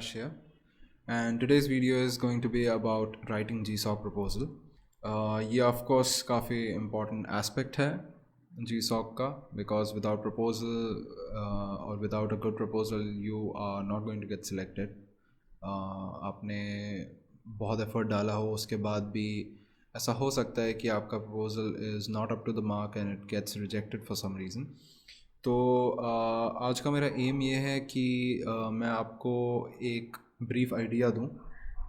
Avinash here, and today's video is going to be about writing GSOC proposal. ये of course काफ़ी important aspect है GSOC का, because without proposal or without a good proposal you are not going to get selected. आपने बहुत effort डाला हो उसके बाद भी ऐसा हो सकता है कि आपका proposal is not up to the mark and it gets rejected for some reason. तो आज का मेरा एम ये है कि मैं आपको एक ब्रीफ आइडिया दूं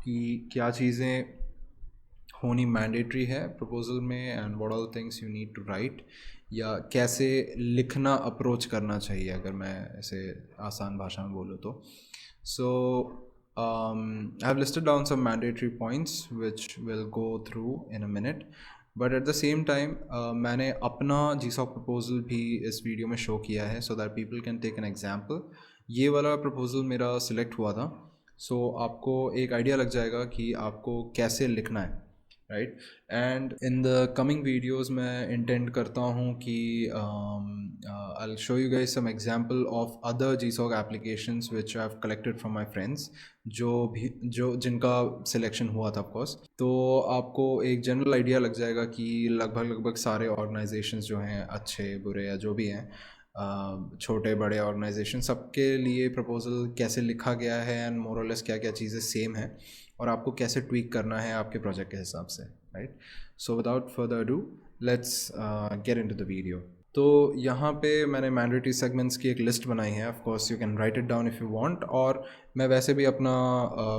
कि क्या चीज़ें होनी मैंडेटरी है प्रपोज़ल में and what all things you need to write, या कैसे लिखना अप्रोच करना चाहिए अगर मैं ऐसे आसान भाषा में बोलूँ तो. सो I have listed down some mandatory points which we'll go through in a minute. But at the same time मैंने अपना GSOC प्रपोज़ल भी इस वीडियो में शो किया है so that people can take an example. ये वाला प्रपोज़ल मेरा सिलेक्ट हुआ था, सो आपको एक आइडिया लग जाएगा कि आपको कैसे लिखना है, right. And in the coming videos मैं इंटेंड करता हूँ कि I will show you guys some example of other GSOC applications which I have collected from my friends जो जिनका सिलेक्शन हुआ था ऑफकोर्स. तो आपको एक जनरल आइडिया लग जाएगा कि लगभग सारे ऑर्गेनाइजेशंस जो हैं, अच्छे बुरे या जो भी हैं, छोटे बड़े ऑर्गेनाइजेशन, सबके लिए प्रपोज़ल कैसे लिखा गया है एंड मोर और लेस क्या क्या चीज़ें सेम हैं और आपको कैसे ट्वीक करना है आपके प्रोजेक्ट के हिसाब से, right. So without further ado let's get into the video. तो यहाँ पे मैंने मैंडेटरी सेगमेंट्स की एक लिस्ट बनाई है. Of course you can write it down if you want, और मैं वैसे भी अपना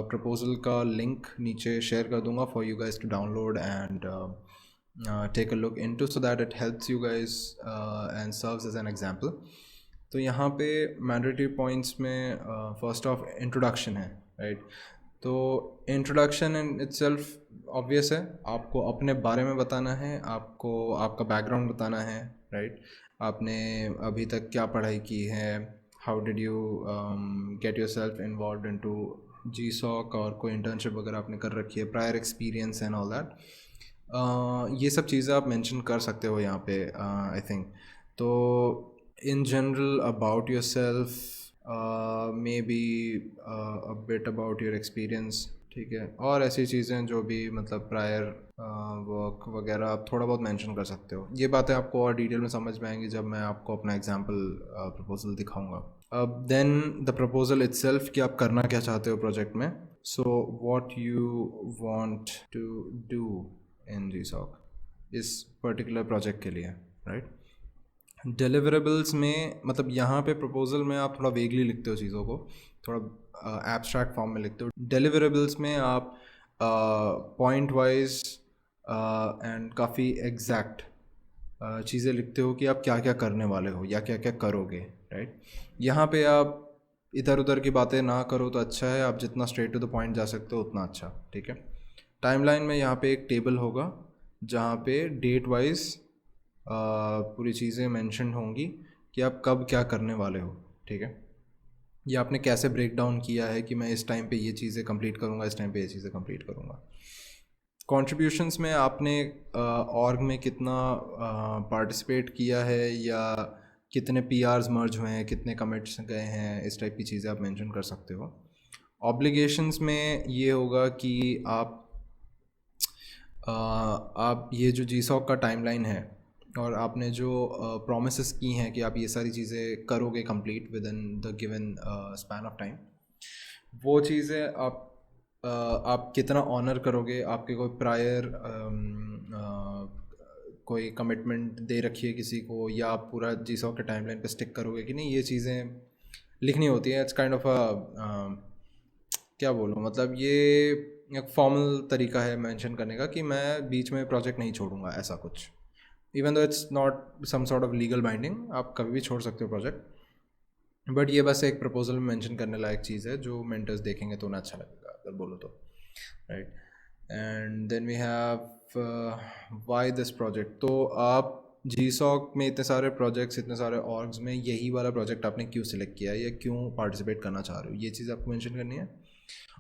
प्रपोज़ल का लिंक नीचे शेयर कर दूँगा for you guys to download and take a look into, so that it helps you guys and serves as an example. तो यहाँ पे mandatory points में first off introduction है, right. तो introduction in itself obvious है, आपको अपने बारे में बताना है, आपको आपका background बताना है, right. आपने अभी तक क्या पढ़ाई की है, how did you get yourself involved into GSOC, और कोई internship वगैरह आपने कर रखी है, prior experience and all that. ये सब चीज़ें आप मेंशन कर सकते हो यहाँ पे आई थिंक. तो in general about your self, may be a bit about your experience, ठीक है, और ऐसी चीज़ें जो भी मतलब प्रायर वर्क वगैरह आप थोड़ा बहुत मेंशन कर सकते हो. ये बातें आपको और डिटेल में समझ में आएंगी जब मैं आपको अपना एग्जांपल प्रपोजल दिखाऊंगा. अब देन द प्रपोजल इटसेल्फ, कि आप करना क्या चाहते हो प्रोजेक्ट में. So what you want to do in GSOC इस पर्टिकुलर प्रोजेक्ट के लिए, राइट. डिलीवरेबल्स में मतलब यहाँ पे प्रपोजल में आप थोड़ा वेगली लिखते हो चीज़ों को, थोड़ा एब्स्ट्रैक्ट फॉर्म में लिखते हो. डिलीवरेबल्स में आप पॉइंट वाइज एंड काफ़ी एग्जैक्ट चीज़ें लिखते हो कि आप क्या क्या करने वाले हो या क्या क्या करोगे, राइट. यहाँ पे आप इधर उधर की बातें ना करो तो अच्छा है, आप जितना स्ट्रेट टू द पॉइंट जा सकते हो उतना अच्छा, ठीक है. टाइमलाइन में यहाँ पे एक टेबल होगा जहाँ पे डेट वाइज पूरी चीज़ें मेंशन होंगी कि आप कब क्या करने वाले हो, ठीक है. ये आपने कैसे ब्रेक डाउन किया है कि मैं इस टाइम पे ये चीज़ें कंप्लीट करूँगा, इस टाइम पे ये चीज़ें कंप्लीट करूँगा. कंट्रीब्यूशंस में आपने ऑर्ग में कितना पार्टिसिपेट किया है या कितने PRs मर्ज हुए हैं, कितने कमिट्स गए हैं, इस टाइप की चीज़ें आप मेंशन कर सकते हो. ऑब्लिगेशंस में ये होगा कि आप ये जो GSOC का टाइमलाइन है और आपने जो प्रॉमिसेस की हैं कि आप ये सारी चीज़ें करोगे complete with in the given span of time, वो चीज़ें आप कितना ऑनर करोगे. आपके कोई प्रायर कोई कमिटमेंट दे रखी है किसी को, या आप पूरा GSOC के टाइमलाइन पे स्टिक करोगे कि नहीं, ये चीज़ें लिखनी होती हैं. इट्स काइंड ऑफ क्या बोलूँ, मतलब ये एक फॉर्मल तरीका है मेंशन करने का कि मैं बीच में प्रोजेक्ट नहीं छोड़ूंगा, ऐसा कुछ. Even though it's not some sort of legal binding, आप कभी भी छोड़ सकते हो प्रोजेक्ट, बट ये बस एक प्रपोजल में मेंशन करने लायक चीज़ है जो मेंटर्स देखेंगे तो उन्हें अच्छा लगेगा अगर बोलो तो, right. And then we have why this project. तो आप GSOC में इतने सारे प्रोजेक्ट्स, इतने सारे ऑर्ग्स में यही वाला प्रोजेक्ट आपने क्यों सिलेक्ट किया है या क्यों पार्टिसिपेट करना चाह रहे हो, ये चीज़ आपको मेंशन करनी है.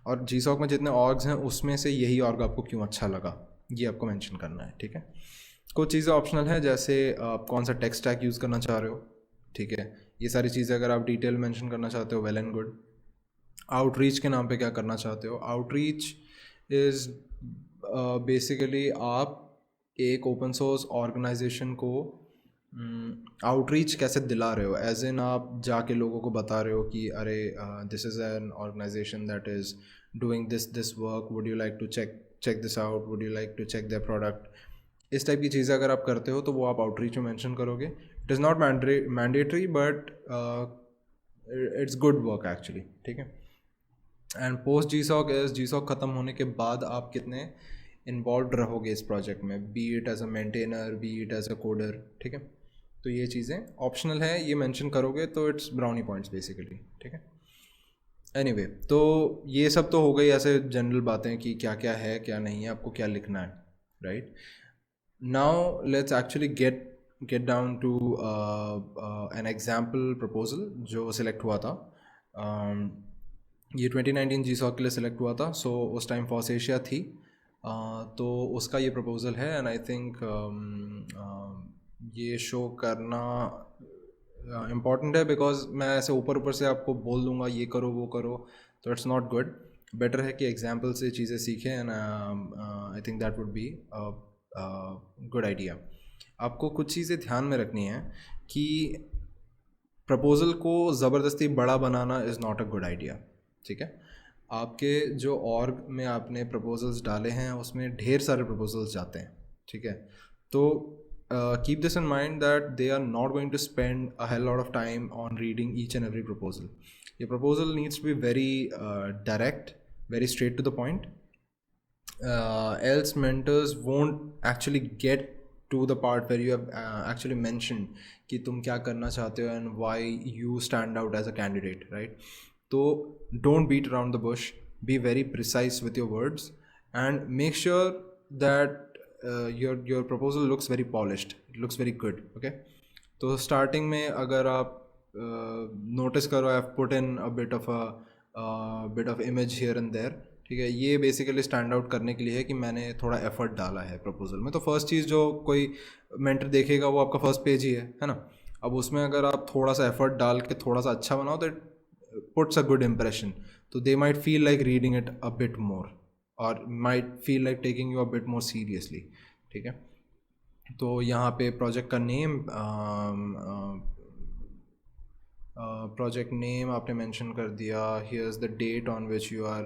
और GSOC में जितने ऑर्ग्स हैं उसमें से यही ऑर्ग आपको क्यों अच्छा लगा, ये आपको मेंशन करना है, ठीक है. कुछ चीज़ें ऑप्शनल हैं, जैसे आप कौन सा टेक स्टैक यूज़ करना चाह रहे हो, ठीक है. ये सारी चीज़ें अगर आप डिटेल मेंशन करना चाहते हो, वेल एंड गुड. आउटरीच के नाम पे क्या करना चाहते हो? आउटरीच इज़ बेसिकली आप एक ओपन सोर्स ऑर्गेनाइजेशन को आउटरीच कैसे दिला रहे हो, एज इन आप जाके लोगों को बता रहे हो कि अरे this is an organisation that is doing this work, would you like to check check this out, would you like to check their product. इस टाइप की चीज़ें अगर आप करते हो तो वो आप आउटरीच में मेंशन करोगे। It is not mandatory but it's good work actually, ठीक है। एंड पोस्ट जी सॉक ख़त्म होने के बाद आप कितने इन्वॉल्व रहोगे इस प्रोजेक्ट में, be it as a maintainer, be it as a coder, ठीक है। तो ये चीज़ें ऑप्शनल है, ये मेंशन करोगे तो इट्स ब्राउनी पॉइंट्स बेसिकली, ठीक है। एनीवे तो ये सब तो हो गई ऐसे जनरल बातें कि क्या क्या है क्या नहीं है, आपको क्या लिखना है, right. Now let's actually get down to an example proposal जो सिलेक्ट हुआ था। ये 2019 जी सॉक के लिए सिलेक्ट हुआ था। सो उस टाइम फॉस एशिया थी, तो उसका ये प्रपोज़ल है। एंड आई थिंक ये शो करना इम्पॉर्टेंट है, बिकॉज मैं ऐसे ऊपर ऊपर से आपको बोल दूंगा ये करो वो करो, तो इट्स नॉट गुड। बेटर है कि एग्जाम्पल से चीज़ें सीखें, and I think that would be good idea. आपको कुछ चीज़ें ध्यान में रखनी है कि प्रपोज़ल को ज़बरदस्ती बड़ा बनाना is not a good idea, ठीक है। आपके जो ऑर्ग में आपने प्रपोजल्स डाले हैं उसमें ढेर सारे प्रपोजल्स जाते हैं, ठीक है। तो keep this in mind that they are not going to spend a hell lot of time on reading each and every proposal. ये proposal needs to be very direct, very straight to the point, else mentors won't actually get to the part where you have actually mentioned कि तुम क्या करना चाहते हो and why you stand out as a candidate, right? तो don't beat around the bush, be very precise with your words and make sure that your proposal looks very polished, it looks very good, okay? तो starting में अगर आप notice करो, I have put in a bit of image here and there, ठीक है। ये basically stand out करने के लिए है कि मैंने थोड़ा एफर्ट डाला है प्रपोजल में। तो फर्स्ट चीज़ जो कोई मेंटर देखेगा वो आपका फर्स्ट पेज ही है ना। अब उसमें अगर आप थोड़ा सा एफर्ट डाल के थोड़ा सा अच्छा बनाओ तो it puts a good impression, तो they might feel like reading it a bit more और might feel like taking you a bit more seriously, ठीक है। तो यहाँ पे प्रोजेक्ट नेम आपने मेंशन कर दिया, here is the date on which you are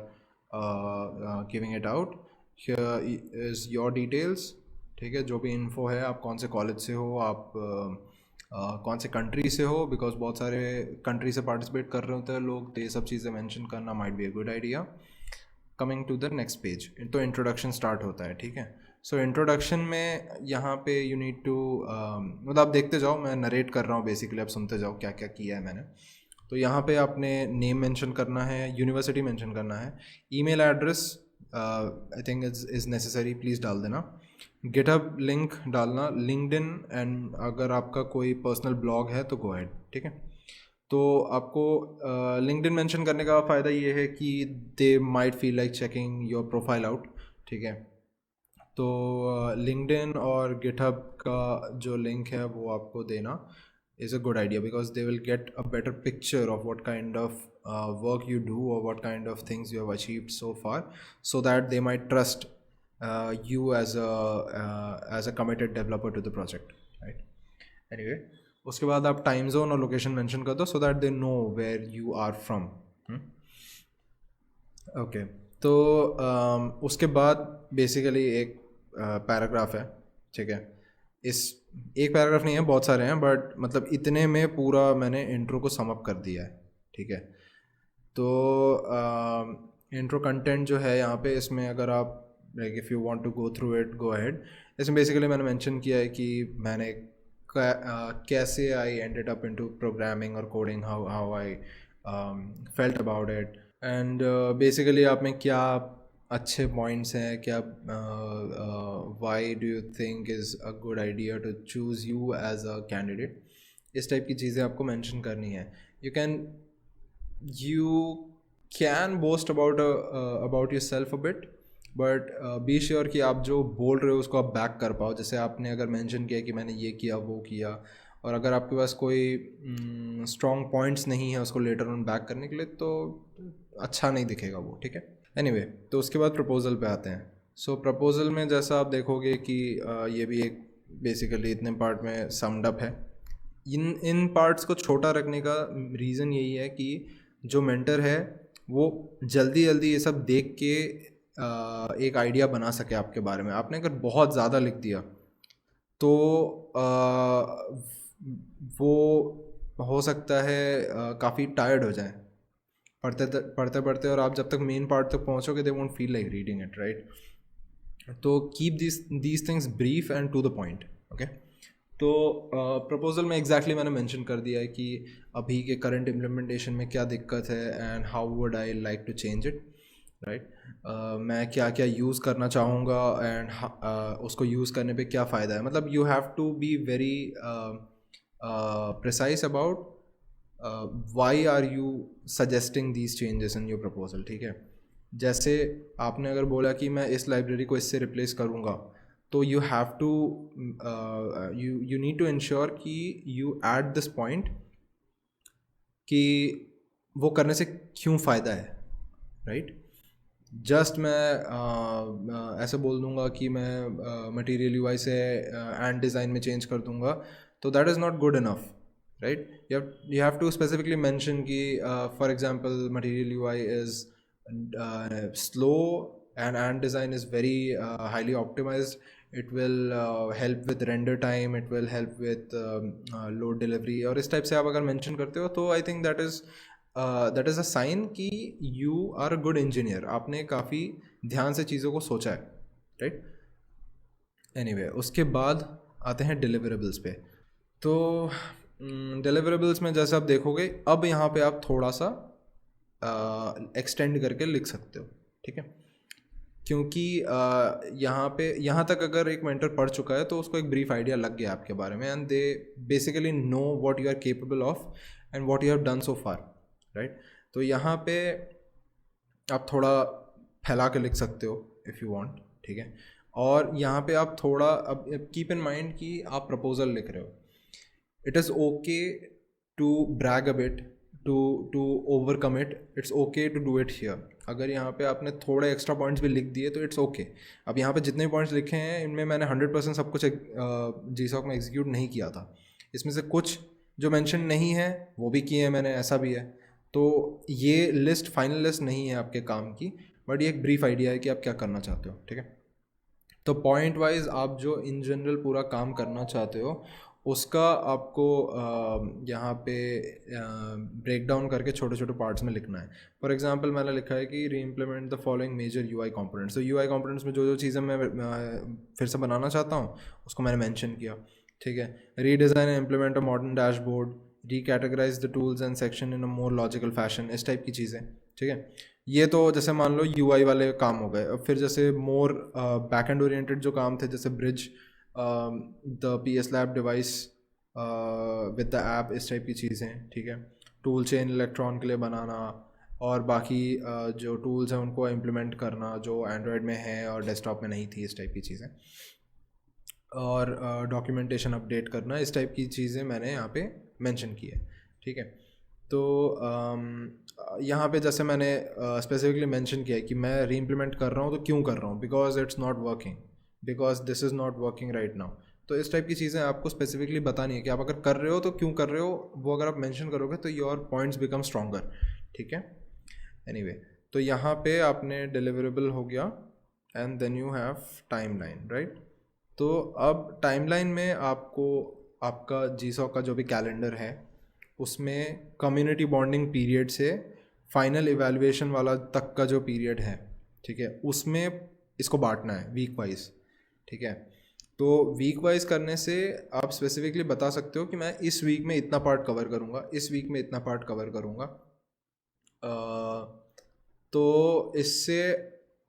giving it out, here is your details, ठीक है। जो भी इन्फो है, आप कौन से कॉलेज से हो, आप कौन से कंट्री से हो, बिकॉज बहुत सारे कंट्री से पार्टिसिपेट कर रहे होते हैं लोग, तो ये सब चीज़ें मेंशन करना might be a good idea. Coming to the next page, तो इंट्रोडक्शन स्टार्ट होता है, ठीक है। सो इंट्रोडक्शन में यहाँ पे यू नीड टू मतलब आप देखते जाओ, मैं नरेट कर रहा हूँ बेसिकली, आप सुनते जाओ क्या क्या किया है मैंने। तो यहाँ पे आपने नेम मेंशन करना है, यूनिवर्सिटी मेंशन करना है, email address I think is necessary, please डाल देना, गिटहब लिंक डालना, लिंक्डइन, एंड अगर आपका कोई पर्सनल ब्लॉग है तो गो अहेड, ठीक है। तो आपको लिंक्डइन मेंशन करने का फ़ायदा ये है कि दे might feel like checking your profile out, ठीक है। तो लिंक्डइन और गिटहब का जो लिंक है वो आपको देना is a good idea, because they will get a better picture of what kind of work you do or what kind of things you have achieved so far, so that they might trust you as a committed developer to the project, right? Anyway, उसके बाद आप time zone और location mention कर दो so that they know where you are from, okay. तो उसके बाद basically एक पैराग्राफ है, ठीक है। इस एक पैराग्राफ नहीं है, बहुत सारे हैं, बट मतलब इतने में पूरा मैंने इंट्रो को समअप कर दिया है, ठीक है। तो इंट्रो कंटेंट जो है यहाँ पे, इसमें अगर आप like if you want to go through it, go ahead. इसमें बेसिकली मैंने मेंशन किया है कि मैंने कैसे I ended up into programming और coding, how I felt about it, and basically आप में क्या अच्छे पॉइंट्स हैं, क्या why do you think is a good idea to choose you as a candidate. इस टाइप की चीज़ें आपको मेंशन करनी है। you can boast about yourself a bit, but be sure कि आप जो बोल रहे हो उसको आप बैक कर पाओ। जैसे आपने अगर मेंशन किया कि मैंने ये किया वो किया, और अगर आपके पास कोई स्ट्रॉन्ग पॉइंट्स नहीं है उसको लेटर ऑन बैक करने के लिए, तो अच्छा नहीं दिखेगा वो, ठीक है। एनीवे, तो उसके बाद प्रपोजल पे आते हैं। सो प्रपोजल में जैसा आप देखोगे कि ये भी एक बेसिकली इतने पार्ट में समड अप है। इन पार्ट्स को छोटा रखने का रीज़न यही है कि जो मेंटर है वो जल्दी जल्दी ये सब देख के एक आइडिया बना सके आपके बारे में। आपने अगर बहुत ज़्यादा लिख दिया तो वो हो सकता है काफ़ी टायर्ड हो जाए पढ़ते पढ़ते पढ़ते, और आप जब तक मेन पार्ट तक पहुंचोगे they won't feel like reading it, right. तो keep these things brief and to the point, okay. तो प्रपोजल में एग्जैक्टली मैंने मेंशन कर दिया है कि अभी के करंट इम्प्लीमेंटेशन में क्या दिक्कत है and how would I like to change it, right. मैं क्या क्या यूज़ करना चाहूँगा एंड उसको यूज़ करने पे क्या फ़ायदा है। मतलब you have to be very precise about why are you suggesting these changes in your proposal, ठीक है। जैसे आपने अगर बोला कि मैं इस लाइब्रेरी को इससे रिप्लेस करूँगा, तो you have to you need to ensure कि यू ऐड दिस पॉइंट कि वो करने से क्यों फ़ायदा है, राइट। जस्ट मैं ऐसे बोल दूंगा कि मैं मटेरियल यूआई से एंड डिज़ाइन में चेंज कर दूंगा, तो that is not good enough, right. You have to specifically mention कि for example material UI is slow and design is very highly optimized. It will help with render time, it will help with load delivery, और इस type से आप अगर mention करते हो तो I think that is a sign कि you are a good engineer. आपने काफ़ी ध्यान से चीज़ों को सोचा है, राइट। एनीवे, उसके बाद आते हैं डिलीवरेबल्स पे। तो डिलीवरेबल्स में जैसे आप देखोगे अब यहाँ पे आप थोड़ा सा एक्सटेंड करके लिख सकते हो, ठीक है। क्योंकि यहाँ तक अगर एक मेंटर पढ़ चुका है तो उसको एक ब्रीफ आइडिया लग गया आपके बारे में, and they basically know what you are capable of and what you have done so far, right. तो यहाँ पे आप थोड़ा फैला के लिख सकते हो इफ़ यू वांट, ठीक है। और यहाँ पे आप थोड़ा अब कीप इन माइंड कि आप प्रपोजल लिख रहे हो। It is okay to brag a bit, to overcome it, it's okay to do it here. अगर यहाँ पे आपने थोड़े एक्स्ट्रा पॉइंट्स भी लिख दिए तो इट्स ओके। अब यहाँ पे जितने पॉइंट्स लिखे हैं इनमें मैंने 100% सब कुछ जीसॉक में एग्जीक्यूट नहीं किया था। इसमें से कुछ जो मेंशन नहीं है वो भी किए हैं मैंने, ऐसा भी है। तो ये लिस्ट फाइनल लिस्ट नहीं है आपके काम की, बट ये एक ब्रीफ आइडिया है कि आप क्या करना चाहते हो, ठीक है। तो पॉइंट वाइज आप जो इन जनरल पूरा काम करना चाहते हो उसका आपको यहाँ पे ब्रेक डाउन करके छोटे छोटे पार्ट्स में लिखना है। फॉर एग्जांपल मैंने लिखा है कि reimplement the following major UI components. तो यूआई कंपोनेंट्स में जो जो चीज़ें मैं फिर से बनाना चाहता हूँ उसको मैंने मेंशन किया, ठीक है। Redesign and implement a modern dashboard, recategorise the tools and section in a more logical fashion, इस टाइप की चीज़ें, ठीक है। ये तो जैसे मान लो यूआई वाले काम हो गए। अब फिर जैसे मोर बैक एंड ओरिएंटेड जो काम थे, जैसे bridge the PS lab device with the app, इस टाइप की चीज़ें, ठीक है। टूल चेन इलेक्ट्रॉन के लिए बनाना और बाकी जो टूल्स हैं उनको इम्प्लीमेंट करना जो एंड्रॉयड में है और डेस्कटॉप में नहीं थी, इस टाइप की चीज़ें। और डॉक्यूमेंटेशन अपडेट करना, इस टाइप की चीज़ें मैंने यहाँ पे मेंशन की है, ठीक है। तो यहाँ पे जैसे मैंने स्पेसिफिकली मेंशन किया है कि मैं री इम्प्लीमेंट कर रहा हूँ तो क्यों कर रहा हूँ, because it's not working, because this is not working right now. तो इस टाइप की चीज़ें आपको स्पेसिफिकली बतानी है कि आप अगर कर रहे हो तो क्यों कर रहे हो, वो अगर आप मेंशन करोगे तो योर पॉइंट्स बिकम स्ट्रॉन्गर, ठीक है। एनीवे, तो यहाँ पे आपने डिलीवरेबल हो गया and then you have timeline, right. तो अब टाइमलाइन में आपको आपका जीसॉक का जो भी कैलेंडर है उसमें कम्युनिटी बॉन्डिंग पीरियड से फाइनल इवैल्यूएशन वाला तक का जो पीरियड है, ठीक है, उसमें इसको बांटना है वीक वाइज, ठीक है। तो वीक वाइज करने से आप स्पेसिफिकली बता सकते हो कि मैं इस वीक में इतना पार्ट कवर करूँगा, इस वीक में इतना पार्ट कवर करूँगा। तो इससे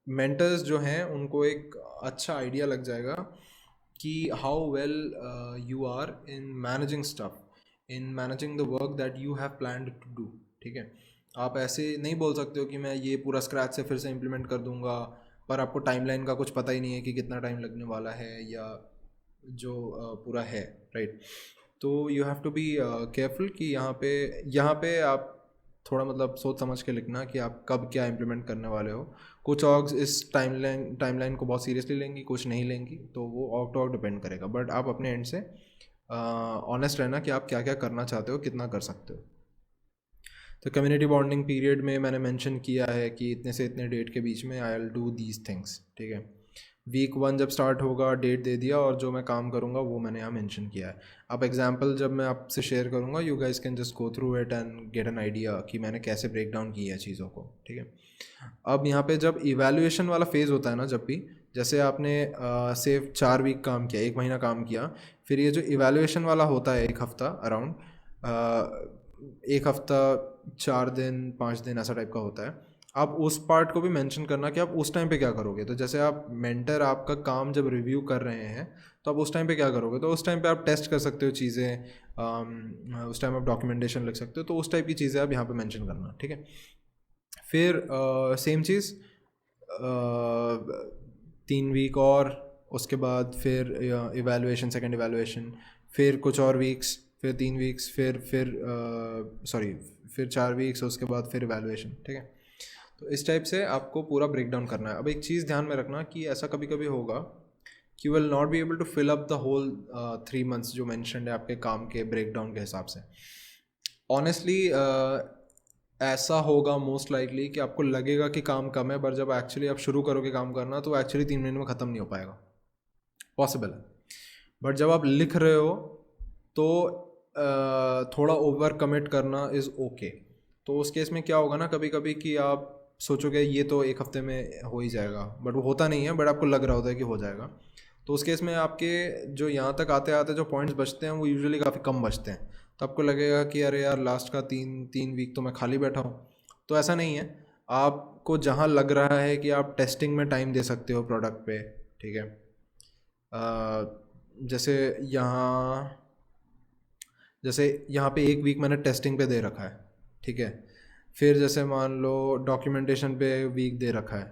मेंटर्स जो हैं उनको एक अच्छा आइडिया लग जाएगा कि how well you are in managing stuff, in managing the work that you have planned to do, ठीक है। आप ऐसे नहीं बोल सकते हो कि मैं ये पूरा स्क्रैच से फिर से इम्प्लीमेंट कर दूंगा, पर आपको टाइमलाइन का कुछ पता ही नहीं है कि कितना टाइम लगने वाला है या जो पूरा है, राइट। तो you have to be careful कि यहाँ पे आप थोड़ा मतलब सोच समझ के लिखना कि आप कब क्या इम्प्लीमेंट करने वाले हो। कुछ ऑर्ग्स इस टाइमलाइन को बहुत सीरियसली लेंगी, कुछ नहीं लेंगी, तो वो ऑर्ग टू ऑर्ग डिपेंड करेगा। बट आप अपने एंड से ऑनेस्ट रहना कि आप क्या क्या करना चाहते हो, कितना कर सकते हो। तो कम्युनिटी बॉन्डिंग पीरियड में मैंने मेंशन किया है कि इतने से इतने डेट के बीच में I will do these things, ठीक है। वीक 1 जब स्टार्ट होगा डेट दे दिया, और जो मैं काम करूँगा वो मैंने यहाँ मेंशन किया है। अब एग्जांपल जब मैं आपसे शेयर करूँगा, you guys can just go through it and get an idea कि मैंने कैसे ब्रेक डाउन किया है चीज़ों को, ठीक है। अब यहाँ पे जब इवैल्यूएशन वाला फेज़ होता है ना, जब भी जैसे आपने सिर्फ 4 वीक काम किया, 1 महीना काम किया, फिर ये जो इवैल्यूएशन वाला होता है 1 हफ़्ता अराउंड, 1 हफ़्ता 4 दिन 5 दिन ऐसा टाइप का होता है। आप उस पार्ट को भी मेंशन करना कि आप उस टाइम पे क्या करोगे। तो जैसे आप मेंटर आपका काम जब रिव्यू कर रहे हैं, तो आप उस टाइम पे क्या करोगे, तो उस टाइम पे आप टेस्ट कर सकते हो चीज़ें, उस टाइम आप डॉक्यूमेंटेशन लिख सकते हो, तो उस टाइप की चीज़ें आप यहाँ पे मेंशन करना, ठीक है। फिर सेम चीज़ 3 वीक और उसके बाद फिर इवैल्यूएशन, सेकंड इवैल्यूएशन, फिर कुछ और वीक्स, फिर 3 वीक्स, फिर 4 वीक्स, उसके बाद फिर इवैल्यूएशन, ठीक है। तो इस टाइप से आपको पूरा ब्रेक डाउन करना है। अब एक चीज़ ध्यान में रखना कि ऐसा कभी कभी होगा कि you will not be able to fill up the whole 3 months जो मैंशनड है आपके काम के ब्रेक डाउन के हिसाब से। ऑनेस्टली ऐसा होगा मोस्ट लाइकली कि आपको लगेगा कि काम कम है, पर जब एक्चुअली आप शुरू करोगे काम करना, तो एक्चुअली 3 महीने में ख़त्म नहीं हो पाएगा, पॉसिबल है। बट जब आप लिख रहे हो तो थोड़ा ओवर कमिट करना इज़ ओके। तो उस केस में क्या होगा ना, कभी कभी कि आप सोचोगे ये तो 1 हफ्ते में हो ही जाएगा, बट वो होता नहीं है, बट आपको लग रहा होता है कि हो जाएगा। तो उस केस में आपके जो यहाँ तक आते आते जो पॉइंट्स बचते हैं वो यूजुअली काफ़ी कम बचते हैं। तो आपको लगेगा कि अरे यार लास्ट का 3 वीक तो मैं खाली बैठा हूँ। तो ऐसा नहीं है, आपको जहाँ लग रहा है कि आप टेस्टिंग में टाइम दे सकते हो प्रोडक्ट पे, ठीक है। जैसे यहाँ जैसे यहाँ पे 1 वीक मैंने टेस्टिंग पे दे रखा है, ठीक है। फिर जैसे मान लो डॉक्यूमेंटेशन पे वीक दे रखा है।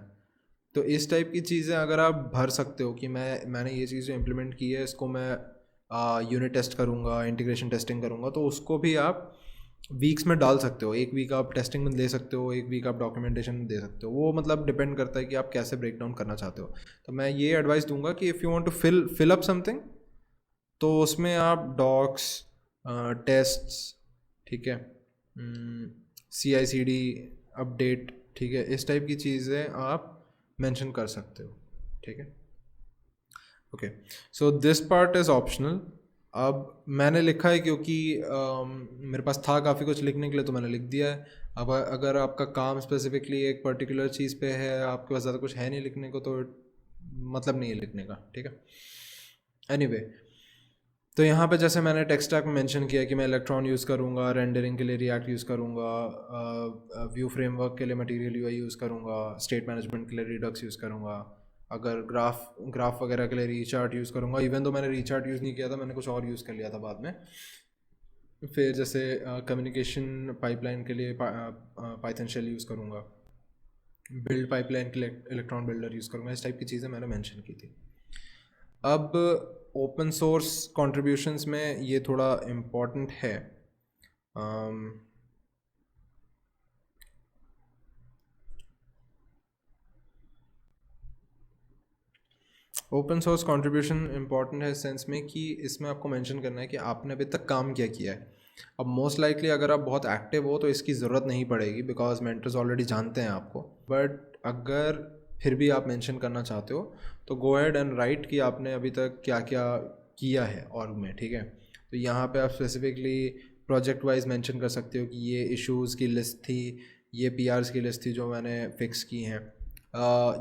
तो इस टाइप की चीज़ें अगर आप भर सकते हो कि मैंने ये चीज़ इम्प्लीमेंट की है, इसको मैं यूनिट टेस्ट करूँगा, इंटीग्रेशन टेस्टिंग करूँगा, तो उसको भी आप वीक्स में डाल सकते हो। 1 वीक आप टेस्टिंग में दे सकते हो, 1 वीक आप डॉक्यूमेंटेशन में दे सकते हो। वो मतलब डिपेंड करता है कि आप कैसे ब्रेक डाउन करना चाहते हो। तो मैं ये एडवाइस दूंगा कि if you want to fill up something, तो उसमें आप डॉक्स, टेस्ट्स, ठीक है, CI/CD अपडेट, ठीक है, इस टाइप की चीज़ें आप मेंशन कर सकते हो, ठीक है। Okay, so this part is optional. अब मैंने लिखा है क्योंकि मेरे पास था काफ़ी कुछ लिखने के लिए, तो मैंने लिख दिया है। अब अगर आपका काम स्पेसिफिकली एक पर्टिकुलर चीज़ पे है, आपके पास ज़्यादा कुछ है नहीं लिखने को, तो मतलब नहीं है लिखने का, ठीक है। एनीवे, तो यहाँ पे जैसे मैंने टेक स्टैक में मेंशन किया कि मैं इलेक्ट्रॉन यूज़ करूँगा, रेंडरिंग के लिए रिएक्ट यूज़ करूँगा, व्यू फ्रेमवर्क के लिए मटेरियल यूआई यूज़ करूँगा, स्टेट मैनेजमेंट के लिए रिडक्स यूज़ करूँगा, अगर ग्राफ वगैरह के लिए रीचार्ट यूज़ करूँगा। इवन तो मैंने रीचार्ट यूज़ नहीं किया था, मैंने कुछ और यूज़ कर लिया था बाद में। फिर जैसे कम्युनिकेशन पाइपलाइन के लिए पाइथन शेल यूज़ करूँगा, बिल्ड पाइपलाइन के लिए इलेक्ट्रॉन बिल्डर यूज़ करूँगा। इस टाइप की चीज़ें मैंने मेंशन की थी। अब ओपन सोर्स कंट्रीब्यूशंस में ये थोड़ा इम्पॉर्टेंट है। ओपन सोर्स कंट्रीब्यूशन इम्पॉर्टेंट है इस सेंस में कि इसमें आपको मेंशन करना है कि आपने अभी तक काम क्या किया है। अब मोस्ट लाइकली अगर आप बहुत एक्टिव हो तो इसकी ज़रूरत नहीं पड़ेगी, बिकॉज मेंटर्स ऑलरेडी जानते हैं आपको। बट अगर फिर भी आप मेंशन करना चाहते हो, तो गो अहेड एंड राइट कि आपने अभी तक क्या क्या किया है ऑर्ग में, ठीक है। तो यहाँ पे आप स्पेसिफिकली प्रोजेक्ट वाइज मेंशन कर सकते हो कि ये इश्यूज़ की लिस्ट थी, ये PRs की लिस्ट थी जो मैंने फिक्स की हैं।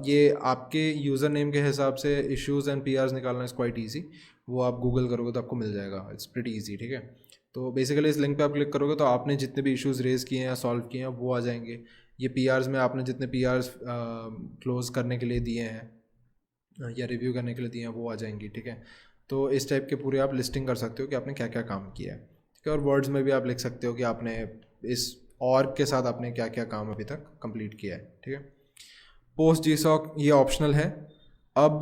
ये आपके यूज़र नेम के हिसाब से इश्यूज़ एंड PRs निकालना इज़ क्वाइट ईजी। वो आप गूगल करोगे तो आपको मिल जाएगा, इट्स प्रीटी ईजी, ठीक है। तो बेसिकली इस लिंक पे आप क्लिक करोगे तो आपने जितने भी इश्यूज़ रेज़ किए हैं या सॉल्व किए हैं वो आ जाएंगे। ये PRs में आपने जितने PRs क्लोज़ करने के लिए दिए हैं या रिव्यू करने के लिए दिए हैं वो आ जाएंगी, ठीक है। तो इस टाइप के पूरे आप लिस्टिंग कर सकते हो कि आपने क्या क्या काम किया है, ठीक है। और वर्ड्स में भी आप लिख सकते हो कि आपने इस ऑर्ग के साथ आपने क्या क्या काम अभी तक कंप्लीट किया है, ठीक है। पोस्ट GSOC ये ऑप्शनल है। अब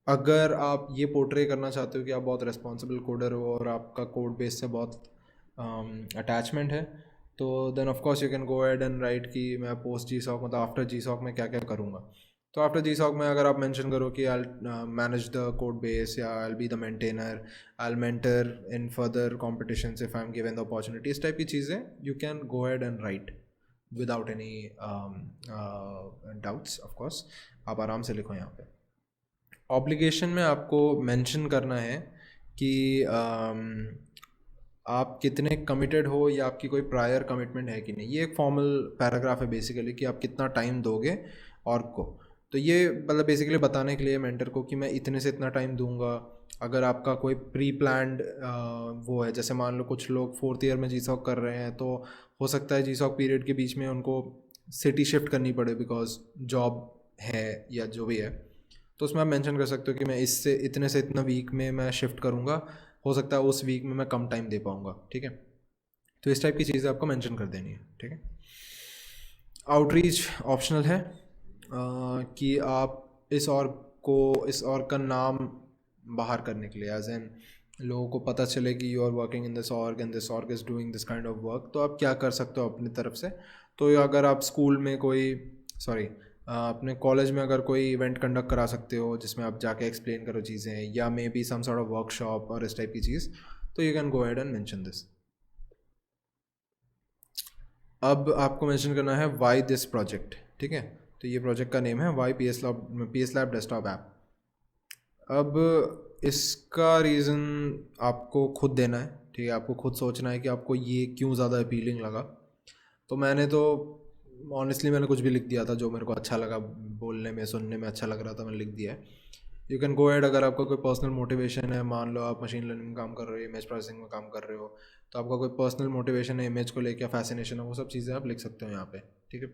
अगर आप ये पोर्ट्रे करना चाहते हो कि आप बहुत रिस्पॉन्सिबल कोडर हो और आपका कोड बेस से बहुत अटैचमेंट है, तो then of course you can go ahead and write कि मैं पोस्ट जी सॉक मतलब आफ्टर जी सॉक में क्या क्या करूँगा। तो आफ्टर जी सॉक में अगर आप मेंशन करो कि I manage the code base या I be the maintainer, I mentor in further competitions if I am given the opportunity, इस टाइप की चीज़ें you can go ahead and write without any doubts. Of course आप आराम से लिखो यहाँ पे। ऑब्लिगेशन में आपको मेंशन करना है कि आप कितने कमिटेड हो या आपकी कोई प्रायर कमिटमेंट है कि नहीं। ये एक फॉर्मल पैराग्राफ है बेसिकली कि आप कितना टाइम दोगे और को। तो ये मतलब बेसिकली बताने के लिए मेंटर को कि मैं इतने से इतना टाइम दूंगा। अगर आपका कोई प्री प्लान्ड वो है, जैसे मान लो कुछ लोग 4th ईयर में जी सॉक कर रहे हैं, तो हो सकता है जी सॉक पीरियड के बीच में उनको सिटी शिफ्ट करनी पड़े बिकॉज जॉब है या जो भी है। तो उसमें आप मेंशन कर सकते हो कि मैं इससे इतने से इतना वीक में मैं शिफ्ट करूँगा, हो सकता है उस वीक में मैं कम टाइम दे पाऊँगा। ठीक है, तो इस टाइप की चीज़ें आपको मेंशन कर देनी है। ठीक है, आउटरीच ऑप्शनल है कि आप इस ऑर्ग का नाम बाहर करने के लिए, एज एन लोगों को पता चले कि you are working in this org and this org is doing this kind of work, तो आप क्या कर सकते हो अपनी तरफ से। तो अगर आप स्कूल में कोई अपने कॉलेज में अगर कोई इवेंट कंडक्ट करा सकते हो जिसमें आप जाके एक्सप्लेन करो चीज़ें, या maybe some sort of workshop और इस टाइप की चीज़, तो you can go ahead and mention this. अब आपको मेंशन करना है वाई दिस प्रोजेक्ट। ठीक है, तो ये प्रोजेक्ट का नेम है Y PS lab desktop app. अब इसका रीज़न आपको खुद देना है। ठीक है, आपको खुद सोचना है कि आपको ये क्यों ज़्यादा अपीलिंग लगा। तो मैंने तो ऑनेस्टली मैंने कुछ भी लिख दिया था जो मेरे को अच्छा लगा, बोलने में सुनने में अच्छा लग रहा था, मैंने लिख दिया है। यू कैन गो एड, अगर आपका कोई पर्सनल मोटिवेशन है, मान लो आप मशीन लर्निंग में काम कर रहे हो, इमेज प्रोसेसिंग में काम कर रहे हो, तो आपका कोई पर्सनल मोटिवेशन है इमेज को लेकर, फैसिनेशन है, वो सब चीज़ें आप लिख सकते हो यहाँ पे। ठीक है,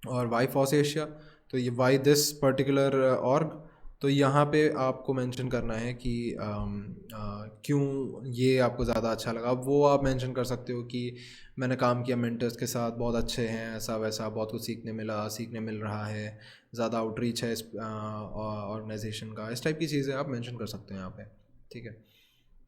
और वाई फॉस एशिया, तो ये वाई दिस पर्टिकुलर ऑर्ग, तो यहाँ पे आपको मेंशन करना है कि क्यों ये आपको ज़्यादा अच्छा लगा। अब वो आप मेंशन कर सकते हो कि मैंने काम किया मेंटर्स के साथ, बहुत अच्छे हैं, ऐसा वैसा, बहुत कुछ सीखने मिल रहा है, ज़्यादा आउटरीच है इस ऑर्गेनाइजेशन का, इस टाइप की चीज़ें आप मेंशन कर सकते हो यहाँ पे। ठीक है,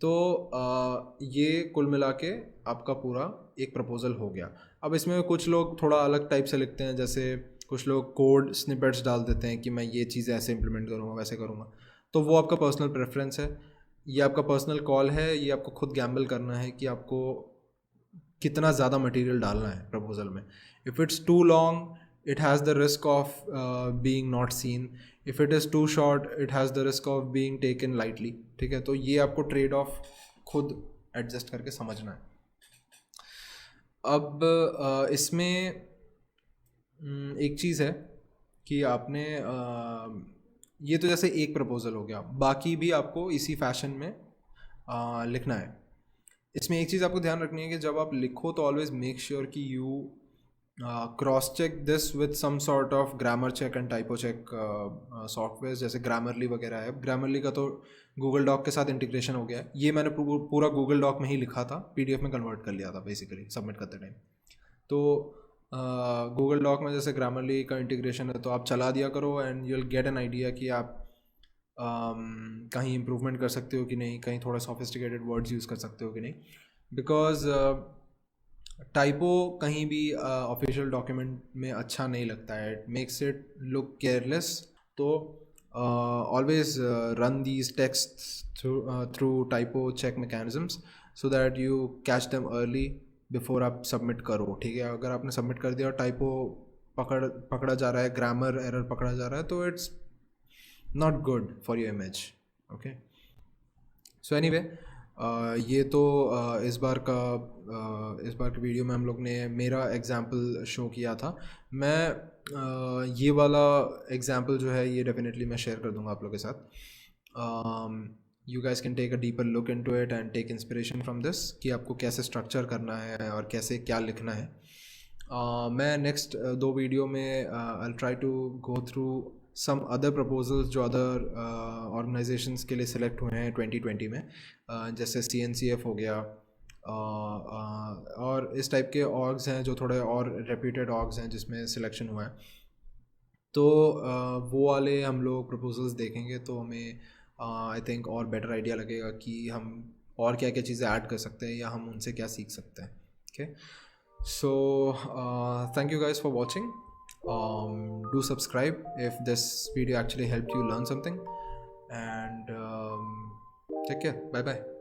तो ये कुल मिला के आपका पूरा एक प्रपोज़ल हो गया। अब इसमें कुछ लोग थोड़ा अलग टाइप से लिखते हैं, जैसे कुछ लोग कोड स्निपेट्स डाल देते हैं कि मैं ये चीज़ ऐसे इंप्लीमेंट करूँगा, वैसे करूँगा। तो वो आपका पर्सनल प्रेफरेंस है, ये आपका पर्सनल कॉल है, ये आपको खुद गैम्बल करना है कि आपको कितना ज़्यादा मटेरियल डालना है प्रपोजल में। If it's too long it has the risk of being not seen, if it is too short it has the risk of being taken lightly. ठीक है, तो ये आपको ट्रेड ऑफ खुद एडजस्ट करके समझना है। अब इसमें एक चीज़ है कि आपने ये तो जैसे एक प्रपोज़ल हो गया, बाकी भी आपको इसी फैशन में लिखना है। इसमें एक चीज़ आपको ध्यान रखनी है कि जब आप लिखो तो ऑलवेज मेक श्योर कि you cross check this with some sort of grammar check and typo check software, जैसे ग्रामरली वगैरह है। ग्रामरली का तो गूगल डॉक के साथ इंटीग्रेशन हो गया है, ये मैंने पूरा गूगल डॉक में ही लिखा था, PDF में कन्वर्ट कर लिया था बेसिकली सबमिट करते टाइम। तो गूगल डॉक में जैसे ग्रामरली का इंटीग्रेशन है, तो आप चला दिया करो and you will get an idea कि आप कहीं इम्प्रूवमेंट कर सकते हो कि नहीं, कहीं थोड़ा सोफिस्टिकेटेड वर्ड्स यूज़ कर सकते हो कि नहीं। बिकॉज टाइपो कहीं भी ऑफिशियल डॉक्यूमेंट में अच्छा नहीं लगता है, it makes it look careless. तो always run these text through typo check mechanisms so that you catch them early before आप सबमिट करो। ठीक है, अगर आपने सबमिट कर दिया और टाइपो पकड़ा जा रहा है, ग्रामर एरर पकड़ा जा रहा है, तो it's not good for your image. Okay, so anyway ये तो इस बार के वीडियो में हम लोग ने मेरा एग्जाम्पल शो किया था। मैं ये वाला एग्जाम्पल जो है ये डेफिनेटली मैं शेयर कर दूंगा आप लोग के साथ। You guys can take a deeper look into it and take inspiration from this कि आपको कैसे स्ट्रक्चर करना है और कैसे क्या लिखना है। मैं नेक्स्ट 2 वीडियो में I try to go through some other proposals जो अदर ऑर्गेनाइजेशंस के लिए सिलेक्ट हुए हैं 2020 में, जैसे CNCF हो गया, और इस टाइप के ऑर्ग्स हैं जो थोड़े और रेप्यूटेड ऑर्ग्स हैं जिसमें सिलेक्शन हुआ है। तो वो वाले हम लोग प्रपोजल्स देखेंगे तो हमें आई थिंक और बेटर आइडिया लगेगा कि हम और क्या क्या चीज़ें ऐड कर सकते हैं या हम उनसे क्या सीख सकते हैं। Okay, So thank you guys for watching. Do subscribe if this video actually helped you learn something, and take care. Bye bye.